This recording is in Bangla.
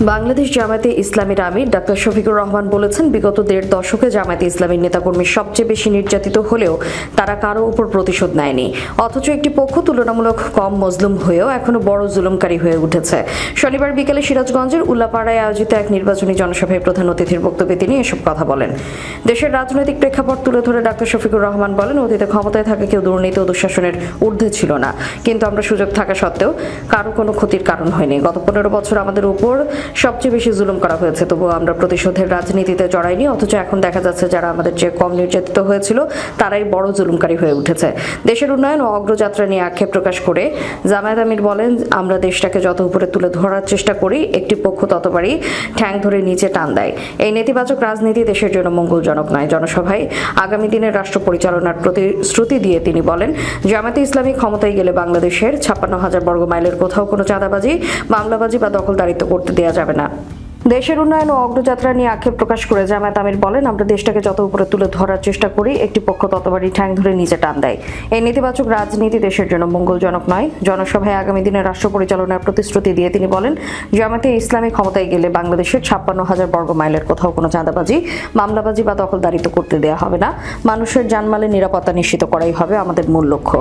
বাংলাদেশ জামায়াতে ইসলামীর আমির ডাক্তার শফিকুর রহমান বলেছেন, বিগত ১.৫ দশকে জামায়াতে ইসলামীর নেতাকর্মী সবচেয়ে বেশি নির্যাতিত হলেও তারা কারো উপর প্রতিশোধ নেয়নি। অথচ একটি পক্ষ তুলনামূলক কম মজলুম হয়েও এখনো বড় জুলুমকারী হয়ে উঠেছে। শনিবার বিকেলে সিরাজগঞ্জের উল্লাপাড়ায় আয়োজিত এক নির্বাচনী জনসভায় প্রধান অতিথির বক্তব্যে তিনি এসব কথা বলেন। দেশের রাজনৈতিক প্রেক্ষাপট তুলে ধরে ডাক্তার শফিকুর রহমান বলেন, অতীতে ক্ষমতায় থাকা কেউ দুর্নীতি ও দুঃশাসনের ঊর্ধ্বে ছিল না, কিন্তু আমরা সুযোগ থাকা সত্ত্বেও কারো কোনো ক্ষতির কারণ হয়নি। গত ১৫ বছর আমাদের উপর সবচেয়ে বেশি জুলুম করা হয়েছে, তবুও আমরা প্রতিশোধের রাজনীতিতে জড়াইনি। অথচ এখন দেখা যাচ্ছে যারা আমাদের চেয়ে কম নির্যাতিত হয়েছিল তারাই বড় জুলুমকারী হয়ে উঠেছে। দেশের উন্নয়ন ও অগ্রযাত্রা নিয়ে আক্ষেপ প্রকাশ করে জামায়াত আমির বলেন, আমরা দেশটাকে যত উপরে তুলে ধরার চেষ্টা করি, একটি পক্ষ ততবারই ঠ্যাং ধরে নিচে টান দেয়। এই নেতিবাচক রাজনীতি দেশের জন্য মঙ্গলজনক নয়। জনসভায় আগামী দিনের রাষ্ট্র পরিচালনার প্রতিশ্রুতি দিয়ে তিনি বলেন, জামায়াতে ইসলামী ক্ষমতায় গেলে বাংলাদেশের ৫৬,০০০ বর্গ মাইলের কোথাও কোনো চাঁদাবাজি, মামলাবাজি বা দখলদারিত্ব করতে দেওয়া যাবে না। দেশের উন্নয়ন ও অগ্রযাত্রা নিয়ে আক্ষেপ প্রকাশ করে জামায়াত আমির বলেন, আমরা দেশটাকে যত উপরে তুলে ধরার চেষ্টা করি, একটি পক্ষ ততবারই ঠ্যাং ধরে নিচে টান দেয়। এই নেতিবাচক রাজনীতি দেশের জন্য মঙ্গলজনক নয়। জনসভায় আগামী দিনের রাষ্ট্র পরিচালনার প্রতিশ্রুতি দিয়ে তিনি বলেন, জামায়াতে ইসলামী ক্ষমতায় গেলে বাংলাদেশের ৫৬,০০০ বর্গ মাইলের কোথাও কোনো চাঁদাবাজি, মামলাবাজি বা দখলদারিত্ব করতে দেওয়া হবে না। মানুষের জানমালের নিরাপত্তা নিশ্চিত করাই হবে আমাদের মূল লক্ষ্য।